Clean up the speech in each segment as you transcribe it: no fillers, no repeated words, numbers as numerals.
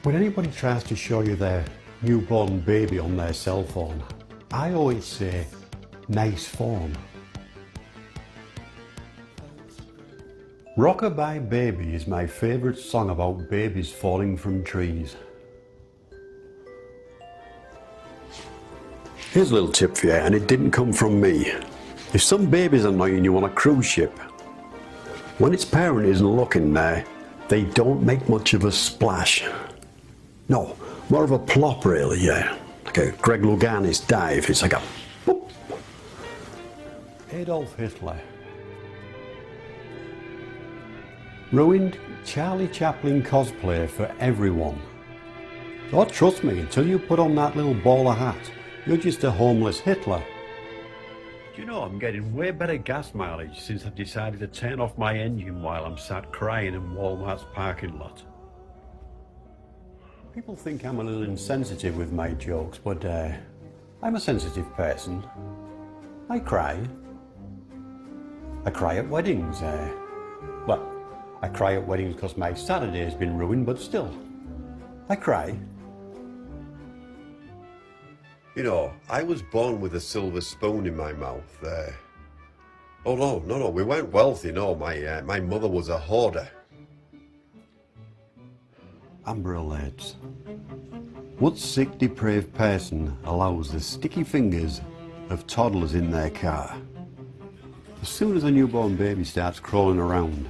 When anybody tries to show you their newborn baby on their cell phone, I always say, nice form. Rockabye Baby is my favourite song about babies falling from trees. Here's a little tip for you, and it didn't come from me. If some baby's annoying you on a cruise ship, when its parent isn't looking there, they don't make much of a splash. No, more of a plop really, yeah. Like a Greg Louganis dive, it's like a boop. Adolf Hitler ruined Charlie Chaplin cosplay for everyone. Oh, trust me, until you put on that little bowler hat, you're just a homeless Hitler. Do you know, I'm getting way better gas mileage since I've decided to turn off my engine while I'm sat crying in Walmart's parking lot. People think I'm a little insensitive with my jokes, but I'm a sensitive person. I cry. I cry at weddings. Well, I cry at weddings because my Saturday has been ruined, but still, I cry. You know, I was born with a silver spoon in my mouth. Oh no, we weren't wealthy, no. My mother was a hoarder. Amber alerts. What sick, depraved person allows the sticky fingers of toddlers in their car? As soon as a newborn baby starts crawling around,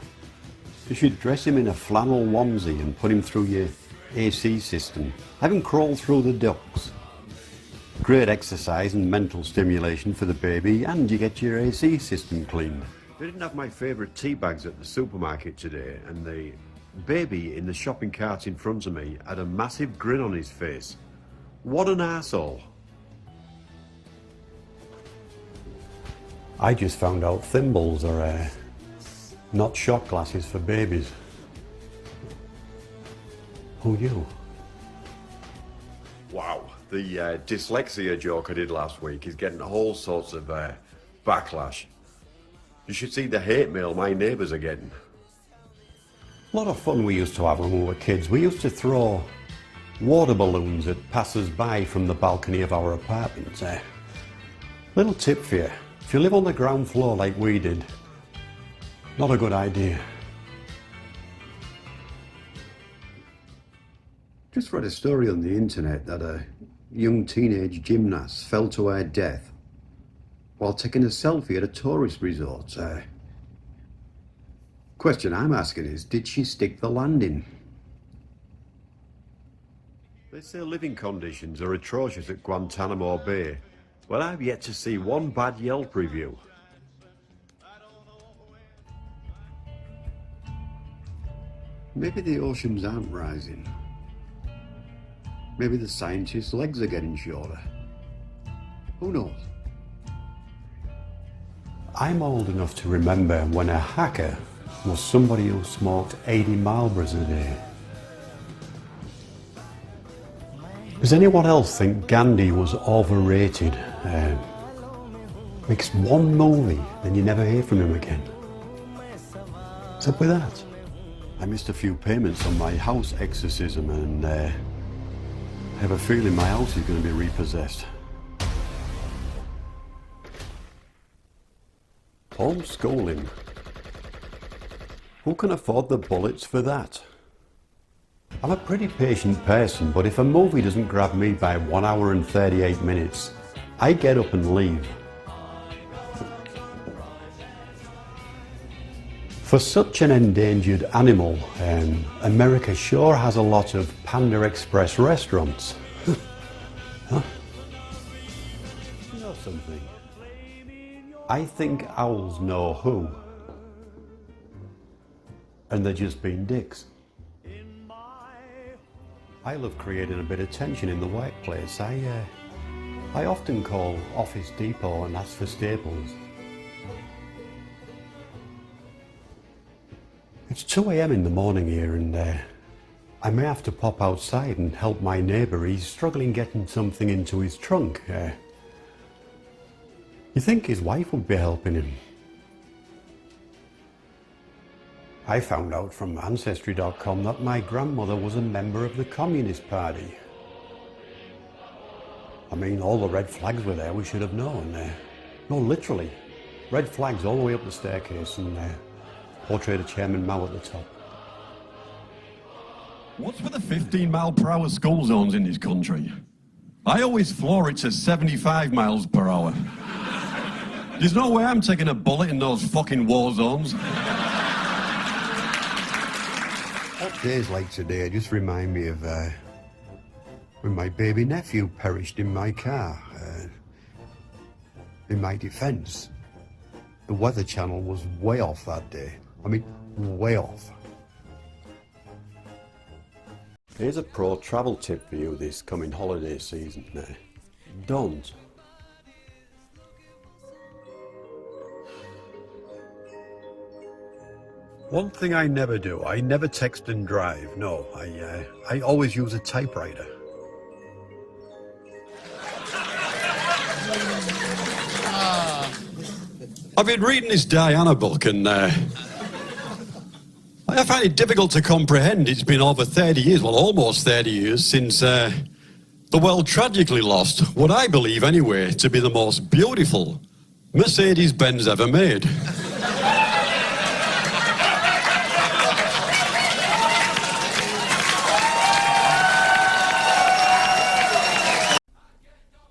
you should dress him in a flannel onesie and put him through your AC system. Have him crawl through the ducts. Great exercise and mental stimulation for the baby, and you get your AC system cleaned. They didn't have my favourite tea bags at the supermarket today, and the baby in the shopping cart in front of me had a massive grin on his face. What an arsehole. I just found out thimbles are not shot glasses for babies. Who knew? Wow, the dyslexia joke I did last week is getting all sorts of backlash. You should see the hate mail my neighbours are getting. A lot of fun we used to have when we were kids. We used to throw water balloons at passers-by from the balcony of our apartment. Little tip for you, if you live on the ground floor like we did, not a good idea. Just read a story on the internet that a young teenage gymnast fell to her death while taking a selfie at a tourist resort. Question I'm asking is, did she stick the landing? They say living conditions are atrocious at Guantanamo Bay. Well, I've yet to see one bad Yelp review. Maybe the oceans aren't rising. Maybe the scientists' legs are getting shorter. Who knows? I'm old enough to remember when a hacker was somebody who smoked 80 Marlboros a day. Does anyone else think Gandhi was overrated? Makes one movie, then you never hear from him again. What's up with that? I missed a few payments on my house exorcism, and I have a feeling my house is going to be repossessed. Homeschooling. Who can afford the bullets for that? I'm a pretty patient person, but if a movie doesn't grab me by 1 hour and 38 minutes, I get up and leave. For such an endangered animal, America sure has a lot of Panda Express restaurants. Huh? You know something? I think owls know who. And they're just being dicks. I love creating a bit of tension in the workplace. I often call Office Depot and ask for staples. It's 2 a.m. in the morning here, and I may have to pop outside and help my neighbour. He's struggling getting something into his trunk. You think his wife would be helping him? I found out from Ancestry.com that my grandmother was a member of the Communist Party. I mean, all the red flags were there, we should have known. No, literally. Red flags all the way up the staircase and portrait of Chairman Mao at the top. What's with the 15-mile-per-hour school zones in this country? I always floor it to 75 miles per hour. There's no way I'm taking a bullet in those fucking war zones. Days like today just remind me of when my baby nephew perished in my car. In my defence, the Weather Channel was way off that day. I mean, way off. Here's a pro travel tip for you this coming holiday season. Don't. One thing I never do, I never text and drive. No, I always use a typewriter. I've been reading this Diana book and I find it difficult to comprehend. It's been over 30 years, well, almost 30 years since the world tragically lost what I believe, anyway, to be the most beautiful Mercedes-Benz ever made.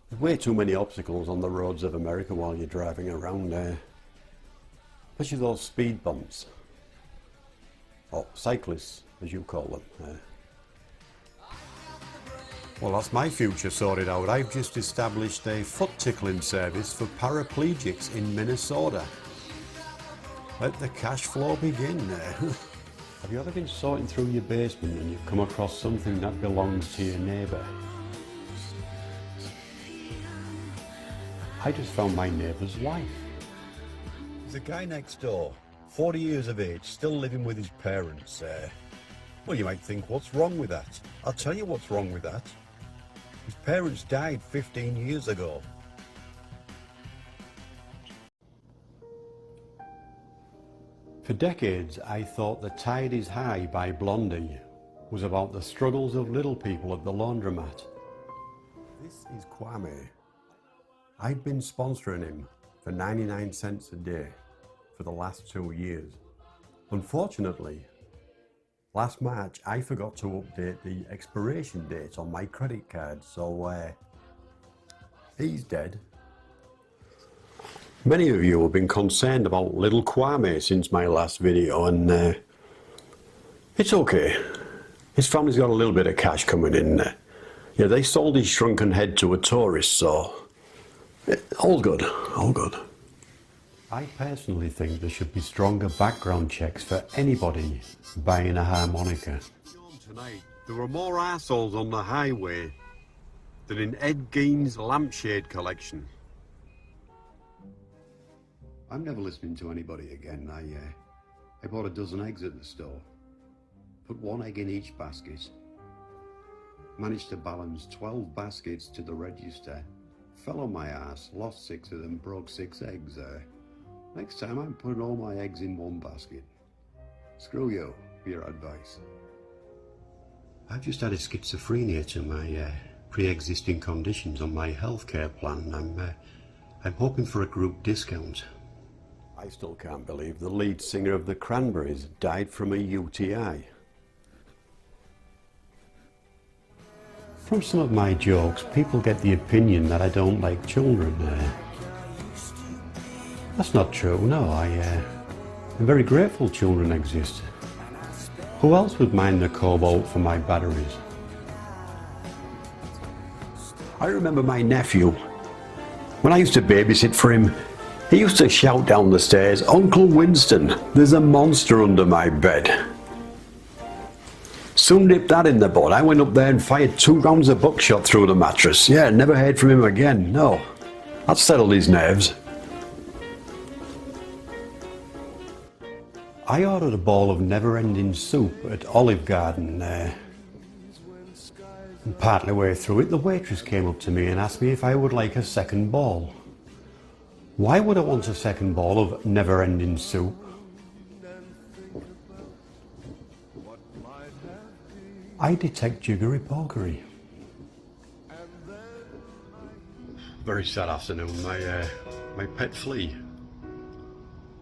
There's way too many obstacles on the roads of America while you're driving around there. Especially those speed bumps. Or cyclists, as you call them. Well, that's my future sorted out. I've just established a foot tickling service for paraplegics in Minnesota. Let the cash flow begin. Have you ever been sorting through your basement and you've come across something that belongs to your neighbour? I just found my neighbour's wife. There's a guy next door, 40 years of age, still living with his parents. Well, you might think, what's wrong with that? I'll tell you what's wrong with that. His parents died 15 years ago. For decades, I thought The Tide is High by Blondie was about the struggles of little people at the laundromat. This is Kwame. I've been sponsoring him for 99 cents a day for the last 2 years. Unfortunately, last March I forgot to update the expiration date on my credit card, so he's dead. Many of you have been concerned about little Kwame since my last video, and it's okay. His family's got a little bit of cash coming in. Yeah, they sold his shrunken head to a tourist, so all good, all good. I personally think there should be stronger background checks for anybody buying a harmonica. Tonight, there were more arseholes on the highway than in Ed Gein's lampshade collection. I'm never listening to anybody again. I bought a dozen eggs at the store. Put one egg in each basket. Managed to balance 12 baskets to the register. Fell on my ass, lost 6 of them, broke 6 eggs. Next time I'm putting all my eggs in one basket. Screw you for your advice. I've just added schizophrenia to my pre-existing conditions on my healthcare plan. I'm hoping for a group discount. I still can't believe the lead singer of the Cranberries died from a UTI. From some of my jokes, people get the opinion that I don't like children. That's not true, no. I'm very grateful children exist. Who else would mine the cobalt for my batteries? I remember my nephew. When I used to babysit for him, he used to shout down the stairs, "Uncle Winston, there's a monster under my bed." Soon nipped that in the bud. I went up there and fired 2 rounds of buckshot through the mattress. Yeah, never heard from him again, no. That settled his nerves. I ordered a bowl of never-ending soup at Olive Garden. And partly way through it, the waitress came up to me and asked me if I would like a second bowl. Why would I want a second bowl of never-ending soup? I detect jiggery-pokery. Very sad afternoon. My pet flea.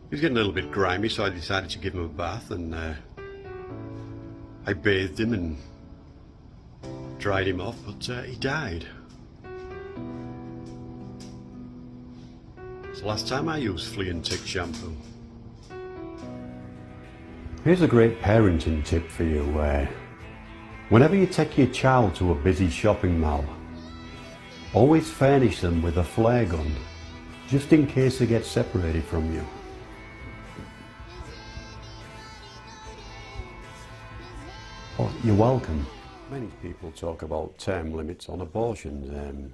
He's getting a little bit grimy, so I decided to give him a bath, and I bathed him and dried him off, but he died. It's the last time I used flea and tick shampoo. Here's a great parenting tip for you. Whenever you take your child to a busy shopping mall, always furnish them with a flare gun, just in case they get separated from you. Oh, you're welcome. Many people talk about term limits on abortions,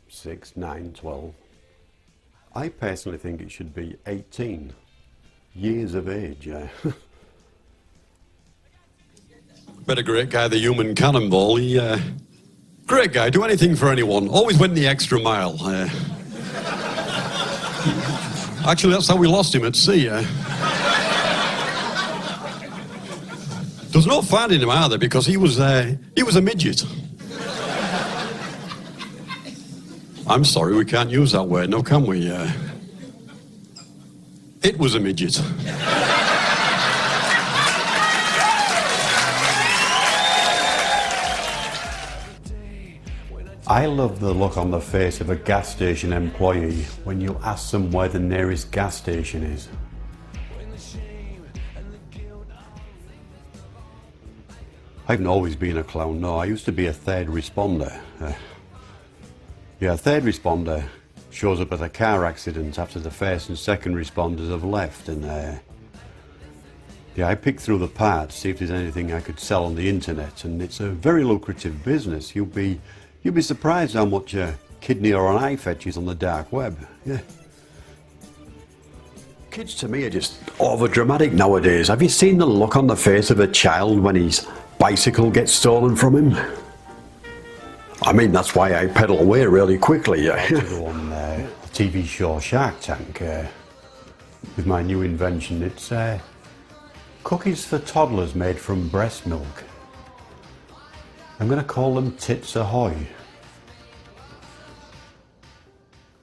6, 9, 12. I personally think it should be 18 years of age. Met a great guy, the human cannonball. He, great guy, do anything for anyone. Always went the extra mile. Actually, that's how we lost him at sea. There's no finding him either because he was a midget. I'm sorry, we can't use that word, no, can we? It was a midget. I love the look on the face of a gas station employee when you ask them where the nearest gas station is. I haven't always been a clown, no. I used to be a third responder. A third responder shows up at a car accident after the first and second responders have left, and I pick through the parts, see if there's anything I could sell on the internet, and it's a very lucrative business. You'll be surprised how much a kidney or an eye fetches on the dark web. Yeah. Kids to me are just over dramatic nowadays. Have you seen the look on the face of a child when his bicycle gets stolen from him? I mean, that's why I pedal away really quickly. On the TV show Shark Tank with my new invention. It's cookies for toddlers made from breast milk. I'm going to call them Tits Ahoy.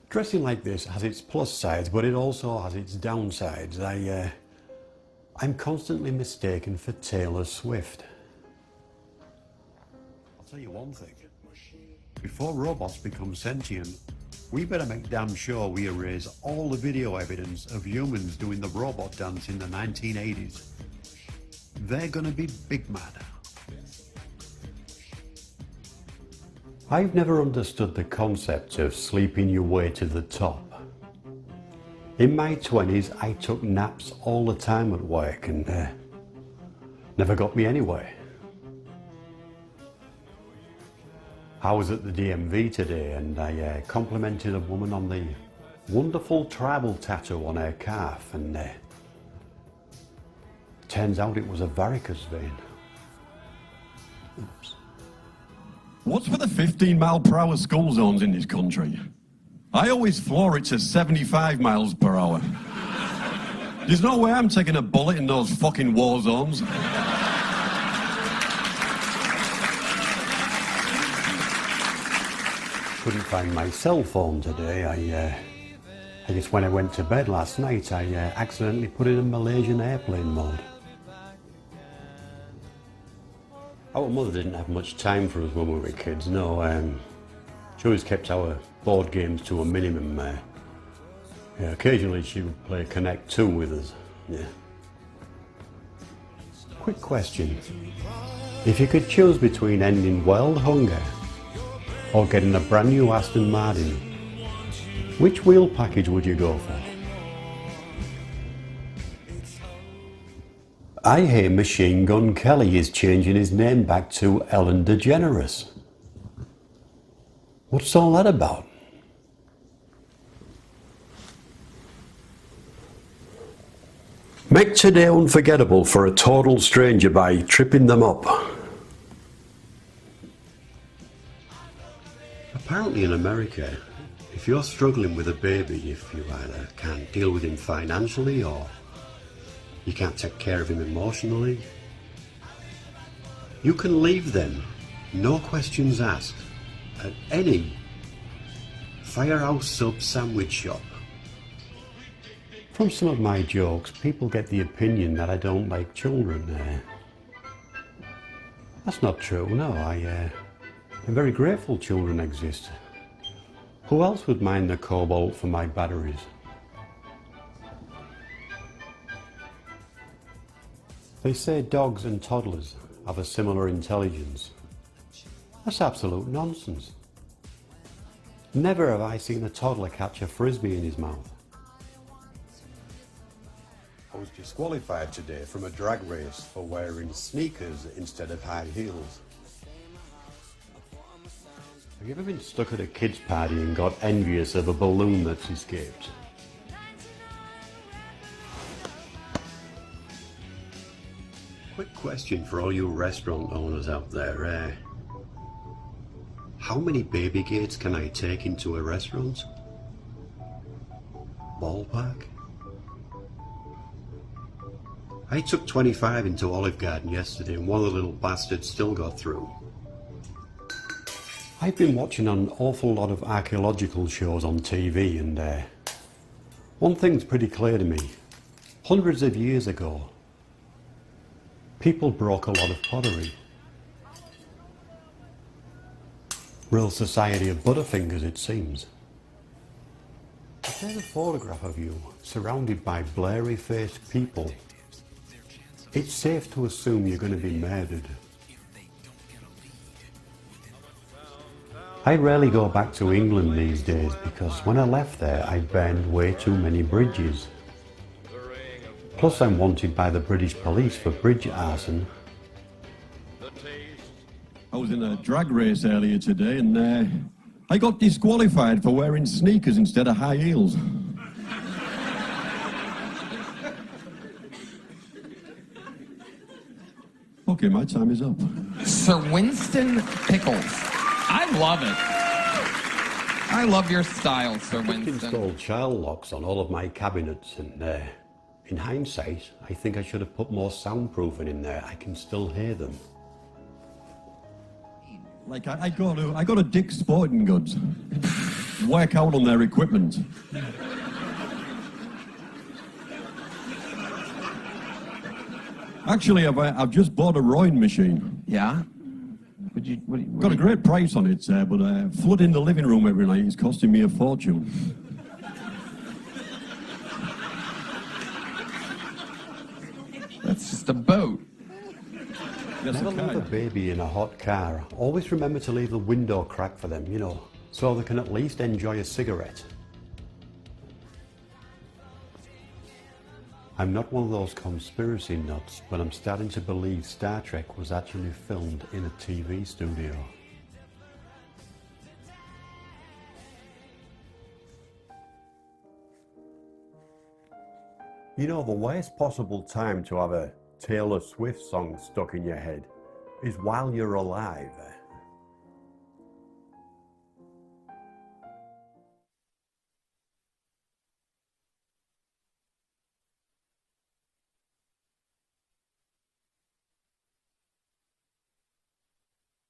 Dressing like this has its plus sides, but it also has its downsides. I'm constantly mistaken for Taylor Swift. I'll tell you one thing. Before robots become sentient, we better make damn sure we erase all the video evidence of humans doing the robot dance in the 1980s. They're gonna be big mad. I've never understood the concept of sleeping your way to the top. In my 20s, I took naps all the time at work and never got me anywhere. I was at the DMV today and I complimented a woman on the wonderful tribal tattoo on her calf, and turns out it was a varicose vein. Oops. What's with the 15-mile-per-hour school zones in this country? I always floor it to 75 miles per hour. There's no way I'm taking a bullet in those fucking war zones. Couldn't find my cell phone today. I guess when I went to bed last night, I accidentally put it in Malaysian airplane mode. Our mother didn't have much time for us when we were kids, no. She always kept our board games to a minimum. Occasionally she would play Connect 2 with us. Yeah. Quick question. If you could choose between ending world hunger or getting a brand new Aston Martin, which wheel package would you go for? I hear Machine Gun Kelly is changing his name back to Ellen DeGeneres. What's all that about? Make today unforgettable for a total stranger by tripping them up. Apparently in America, if you're struggling with a baby, if you either can't deal with him financially or you can't take care of him emotionally, You can leave them, no questions asked, at any Firehouse Sub sandwich shop. From some of my jokes, people get the opinion that I don't like children. That's not true, no. I'm very grateful children exist. Who else would mine the cobalt for my batteries? They say dogs and toddlers have a similar intelligence. That's absolute nonsense. Never have I seen a toddler catch a frisbee in his mouth. I was disqualified today from a drag race for wearing sneakers instead of high heels. Have you ever been stuck at a kids' party and got envious of a balloon that's escaped? Quick question for all you restaurant owners out there. How many baby gates can I take into a restaurant? Ballpark? I took 25 into Olive Garden yesterday and one of the little bastards still got through. I've been watching an awful lot of archaeological shows on TV and one thing's pretty clear to me. Hundreds of years ago, people broke a lot of pottery. Real society of butterfingers, it seems. If there's a photograph of you surrounded by blurry-faced people, it's safe to assume you're going to be murdered. I rarely go back to England these days because when I left there I burned way too many bridges. Plus I'm wanted by the British police for bridge arson. I was in a drag race earlier today and I got disqualified for wearing sneakers instead of high heels. Okay, my time is up. Sir Winston Pickles. I love it. I love your style, Sir I've Winston. installed child locks on all of my cabinets and in hindsight I think I should have put more soundproofing in there. I can still hear them. Like I go to Dick's Sporting Goods, work out on their equipment. Actually, I've just bought a rowing machine. Yeah? Got a great price on it, but flooding the living room every night is costing me a fortune. That's just a boat. Never leave a baby in a hot car. Always remember to leave the window crack for them, so they can at least enjoy a cigarette. I'm not one of those conspiracy nuts, but I'm starting to believe Star Trek was actually filmed in a TV studio. The worst possible time to have a Taylor Swift song stuck in your head is while you're alive.